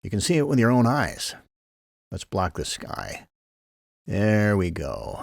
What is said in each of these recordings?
You can see it with your own eyes. Let's block the sky. There we go.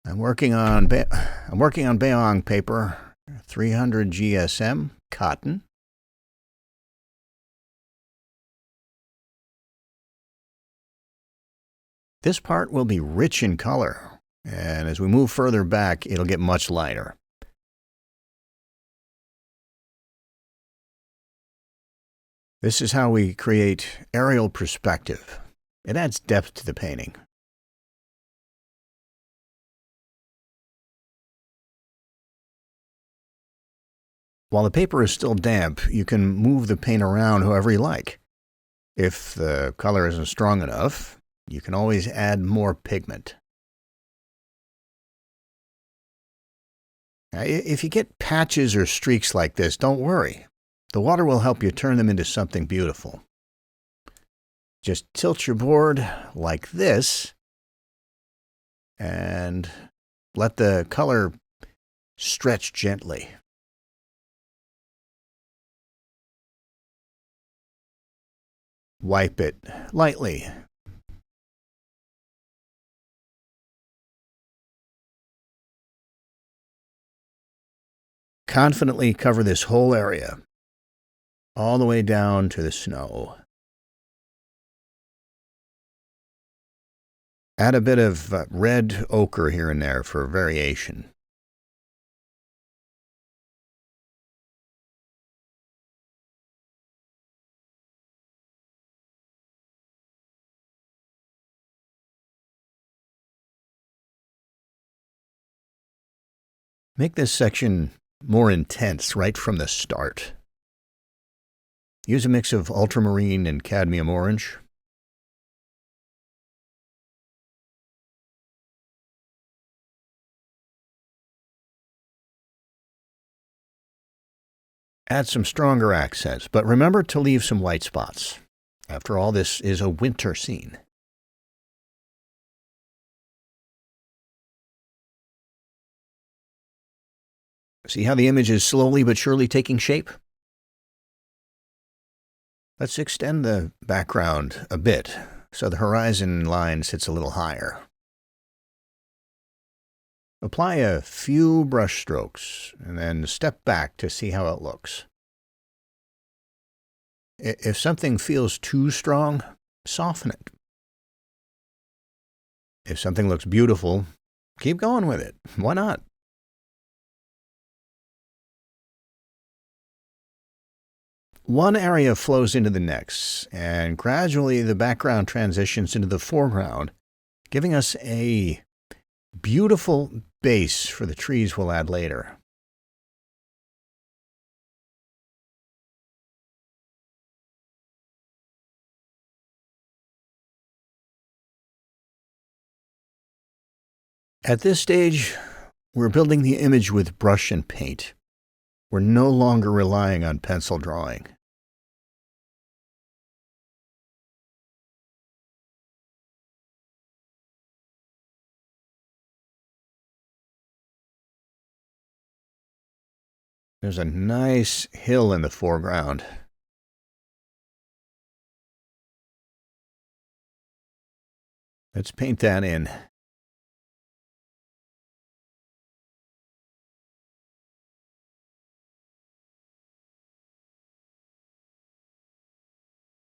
I'm working on Bayong paper, 300 GSM, cotton. This part will be rich in color, and as we move further back, it'll get much lighter. This is how we create aerial perspective. It adds depth to the painting. While the paper is still damp, you can move the paint around however you like. If the color isn't strong enough, you can always add more pigment. Now, if you get patches or streaks like this, don't worry. The water will help you turn them into something beautiful. Just tilt your board like this and let the color stretch gently. Wipe it lightly. Confidently cover this whole area, all the way down to the snow. Add a bit of red ochre here and there for variation. Make this section more intense right from the start. Use a mix of ultramarine and cadmium orange. Add some stronger accents, but remember to leave some white spots. After all, this is a winter scene. See how the image is slowly but surely taking shape? Let's extend the background a bit so the horizon line sits a little higher. Apply a few brush strokes and then step back to see how it looks. If something feels too strong, soften it. If something looks beautiful, keep going with it. Why not? One area flows into the next, and gradually the background transitions into the foreground, giving us a beautiful base for the trees we'll add later. At this stage, we're building the image with brush and paint. We're no longer relying on pencil drawing. There's a nice hill in the foreground. Let's paint that in.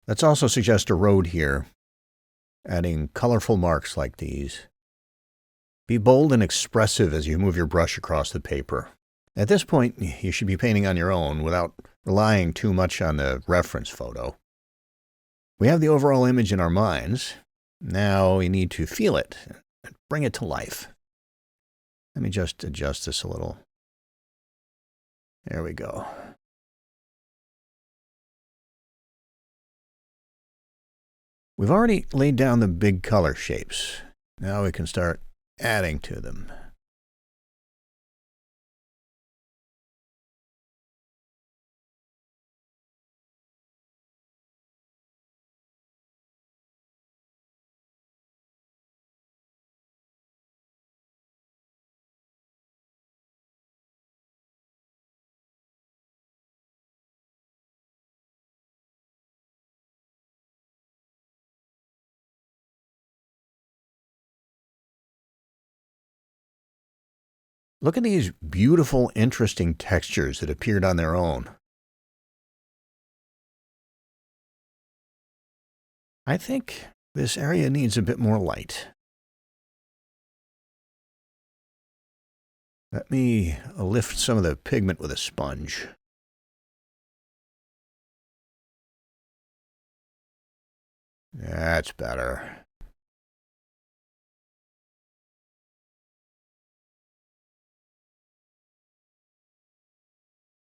Let's also suggest a road here, adding colorful marks like these. Be bold and expressive as you move your brush across the paper. At this point, you should be painting on your own without relying too much on the reference photo. We have the overall image in our minds. Now we need to feel it and bring it to life. Let me just adjust this a little. There we go. We've already laid down the big color shapes. Now we can start adding to them. Look at these beautiful, interesting textures that appeared on their own. I think this area needs a bit more light. Let me lift some of the pigment with a sponge. That's better.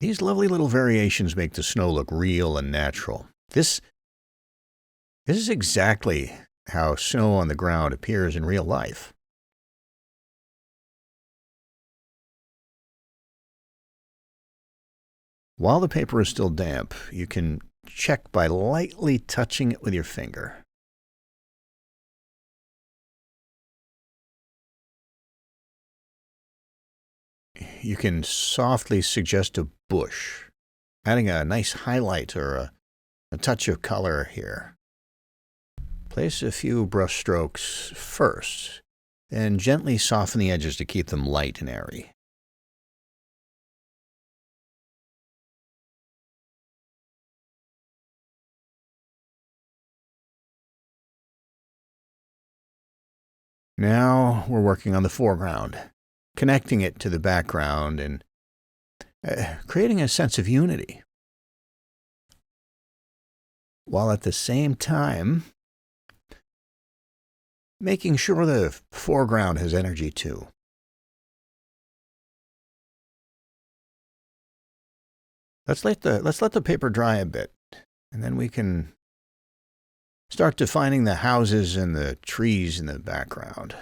These lovely little variations make the snow look real and natural. This is exactly how snow on the ground appears in real life. While the paper is still damp, you can check by lightly touching it with your finger. You can softly suggest a bush, adding a nice highlight or a touch of color here. Place a few brush strokes first, then gently soften the edges to keep them light and airy. Now we're working on the foreground, connecting it to the background and creating a sense of unity, while at the same time making sure the foreground has energy too. Let's let the paper dry a bit, and then we can start defining the houses and the trees in the background.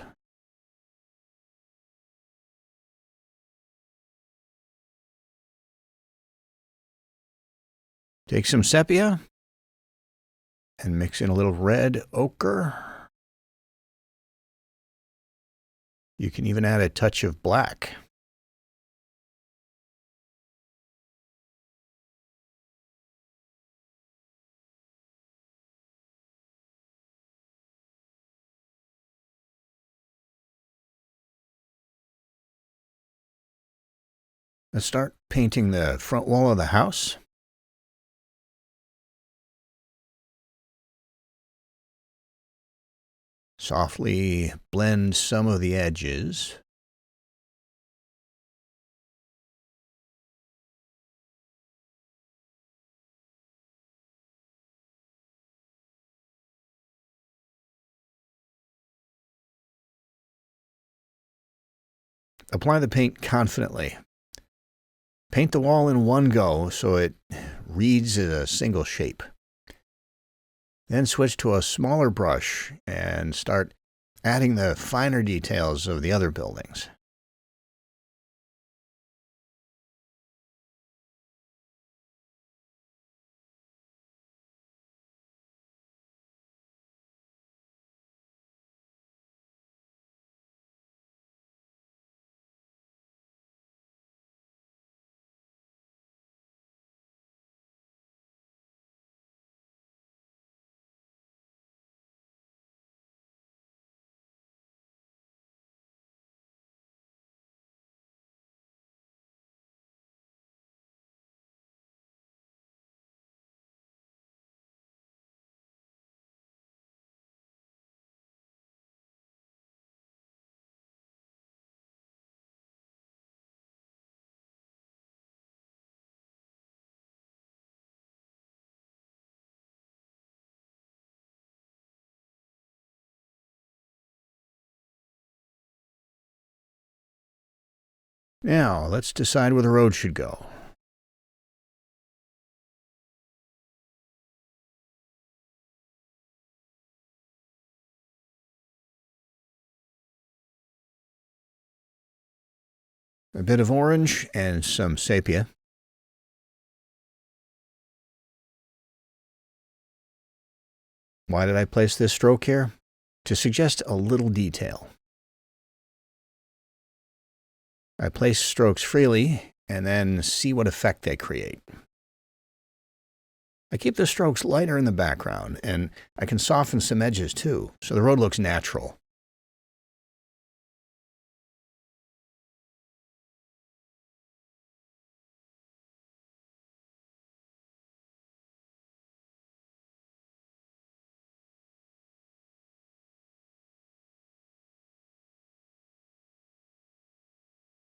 Take some sepia and mix in a little red ochre. You can even add a touch of black. Let's start painting the front wall of the house. Softly blend some of the edges. Apply the paint confidently. Paint the wall in one go so it reads as a single shape. Then switch to a smaller brush and start adding the finer details of the other buildings. Now, let's decide where the road should go. A bit of orange and some sepia. Why did I place this stroke here? To suggest a little detail. I place strokes freely and then see what effect they create. I keep the strokes lighter in the background, and I can soften some edges too, so the road looks natural.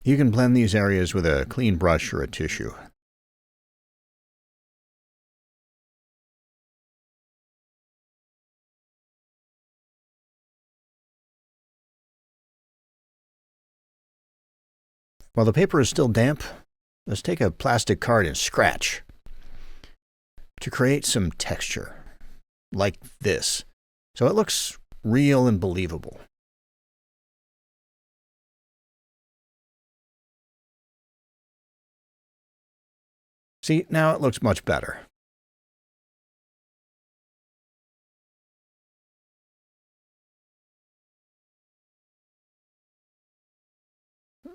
You can blend these areas with a clean brush or a tissue. While the paper is still damp, let's take a plastic card and scratch to create some texture, like this, so it looks real and believable. See, now it looks much better.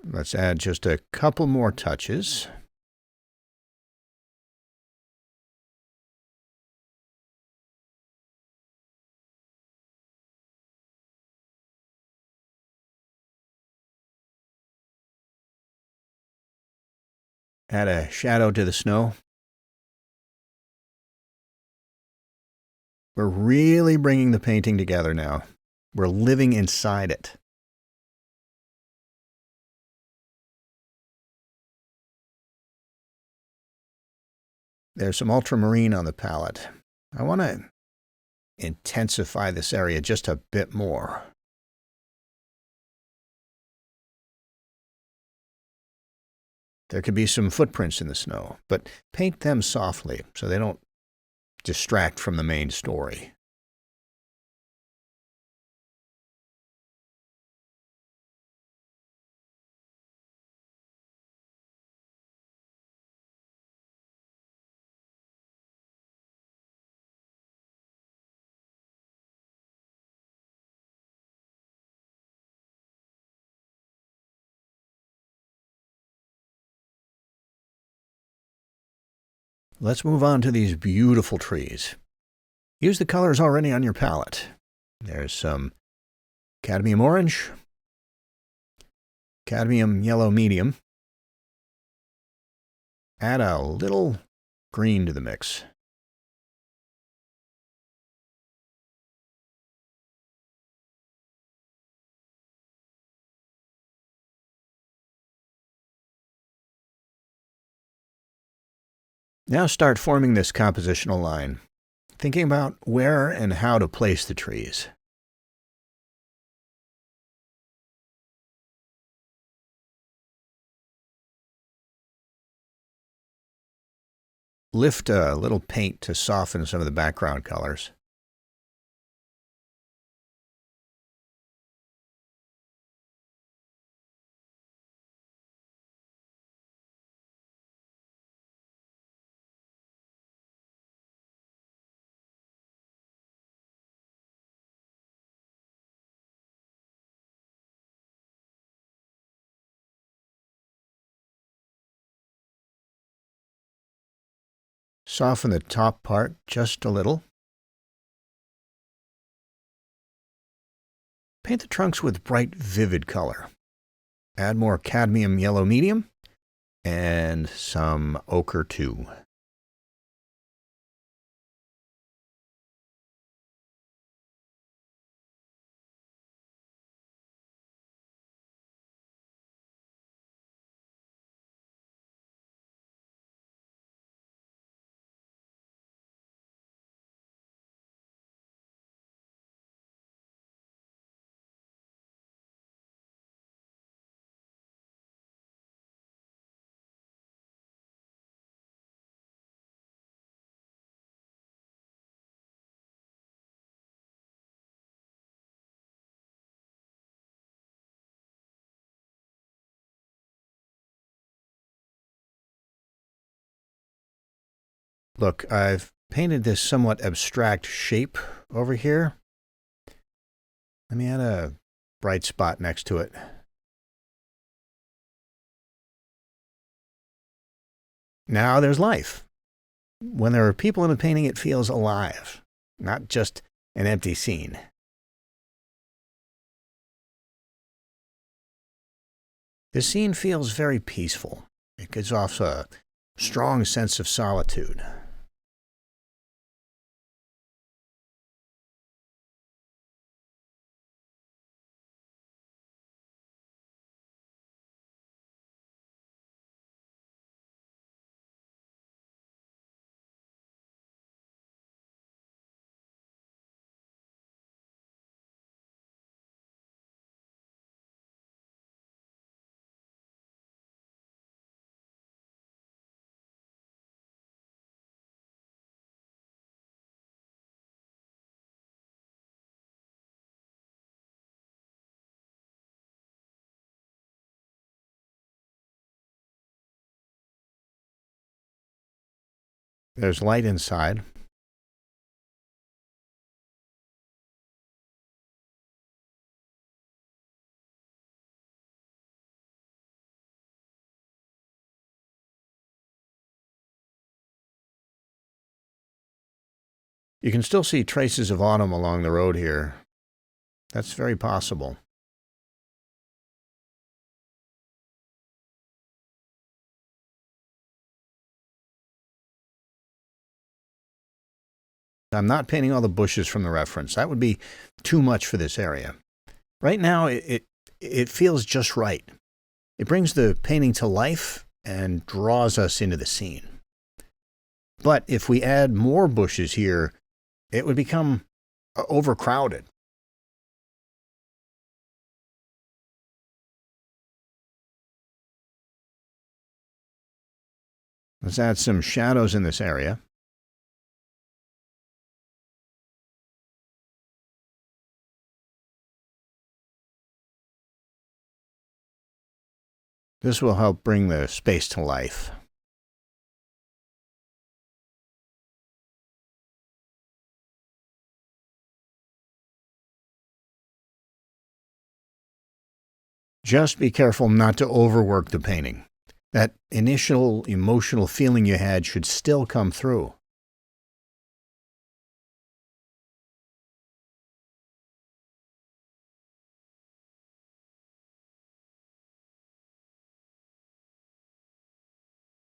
Let's add just a couple more touches. Add a shadow to the snow. We're really bringing the painting together now. We're living inside it. There's some ultramarine on the palette. I want to intensify this area just a bit more. There could be some footprints in the snow, but paint them softly so they don't distract from the main story. Let's move on to these beautiful trees. Use the colors already on your palette. There's some cadmium orange, cadmium yellow medium. Add a little green to the mix. Now start forming this compositional line, thinking about where and how to place the trees. Lift a little paint to soften some of the background colors. Soften the top part just a little. Paint the trunks with bright, vivid color. Add more cadmium yellow medium and some ochre too. Look, I've painted this somewhat abstract shape over here. Let me add a bright spot next to it. Now there's life. When there are people in a painting, it feels alive, not just an empty scene. This scene feels very peaceful. It gives off a strong sense of solitude. There's light inside. You can still see traces of autumn along the road here. That's very possible. I'm not painting all the bushes from the reference. That would be too much for this area. Right now, it feels just right. It brings the painting to life and draws us into the scene. But if we add more bushes here, it would become overcrowded. Let's add some shadows in this area. This will help bring the space to life. Just be careful not to overwork the painting. That initial emotional feeling you had should still come through.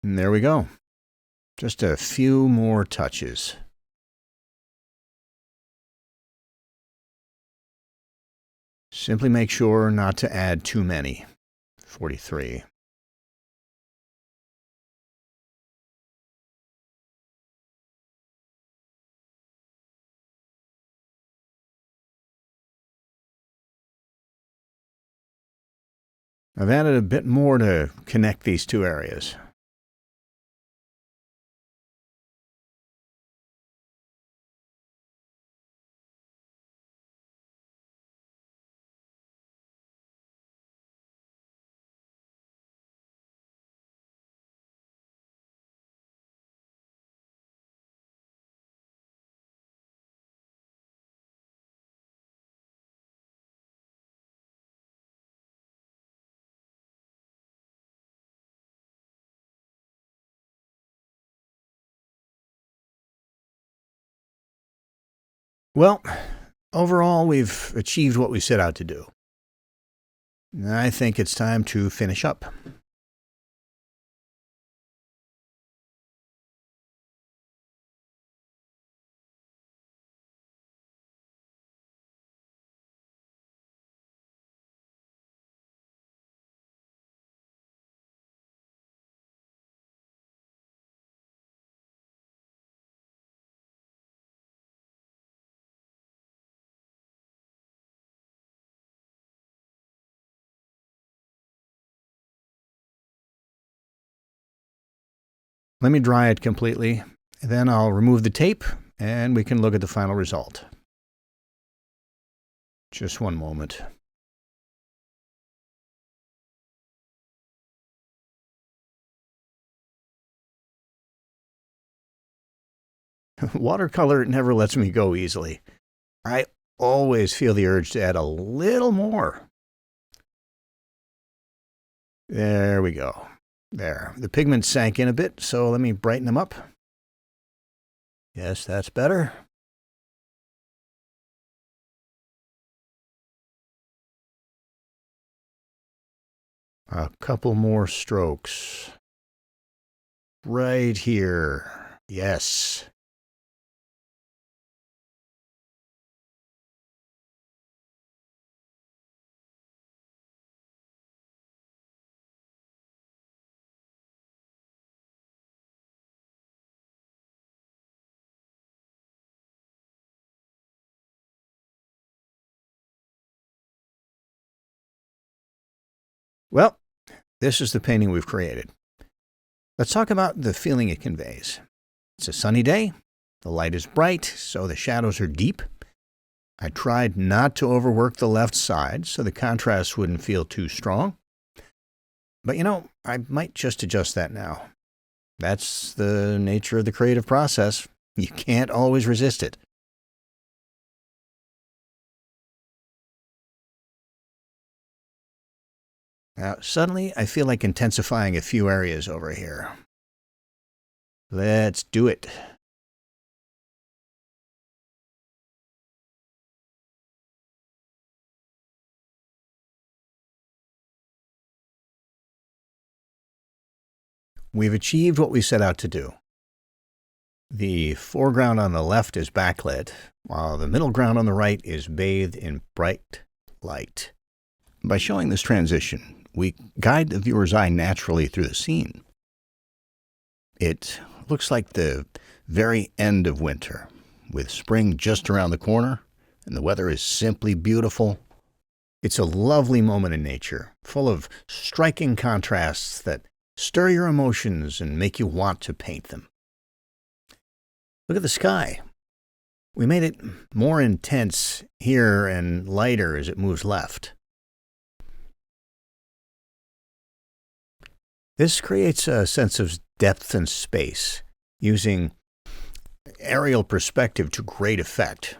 And there we go. Just a few more touches. Simply make sure not to add too many. 43. I've added a bit more to connect these two areas. Well, overall, we've achieved what we set out to do. I think it's time to finish up. Let me dry it completely, and then I'll remove the tape, and we can look at the final result. Just one moment. Watercolor never lets me go easily. I always feel the urge to add a little more. There we go. There. The pigments sank in a bit, so let me brighten them up. Yes, that's better. A couple more strokes. Right here. Yes. Well, this is the painting we've created. Let's talk about the feeling it conveys. It's a sunny day. The light is bright, so the shadows are deep. I tried not to overwork the left side so the contrast wouldn't feel too strong. But I might just adjust that now. That's the nature of the creative process. You can't always resist it. Now, suddenly, I feel like intensifying a few areas over here. Let's do it. We've achieved what we set out to do. The foreground on the left is backlit, while the middle ground on the right is bathed in bright light. By showing this transition, we guide the viewer's eye naturally through the scene. It looks like the very end of winter, with spring just around the corner, and the weather is simply beautiful. It's a lovely moment in nature, full of striking contrasts that stir your emotions and make you want to paint them. Look at the sky. We made it more intense here and lighter as it moves left. This creates a sense of depth and space, using aerial perspective to great effect.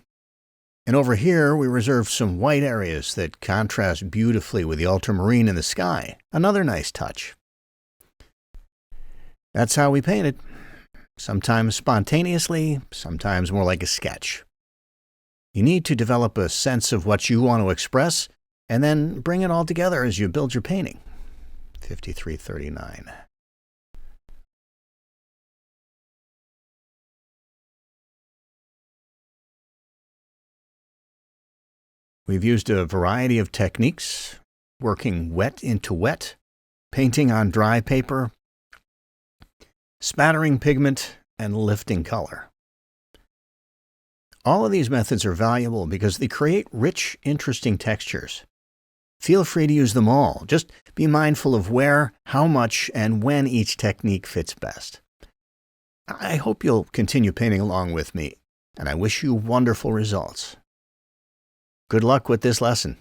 And over here, we reserved some white areas that contrast beautifully with the ultramarine in the sky. Another nice touch. That's how we painted. Sometimes spontaneously, sometimes more like a sketch. You need to develop a sense of what you want to express, and then bring it all together as you build your painting. 5339. We've used a variety of techniques, working wet into wet, painting on dry paper, spattering pigment, and lifting color. All of these methods are valuable because they create rich, interesting textures. Feel free to use them all. Just be mindful of where, how much, and when each technique fits best. I hope you'll continue painting along with me, and I wish you wonderful results. Good luck with this lesson.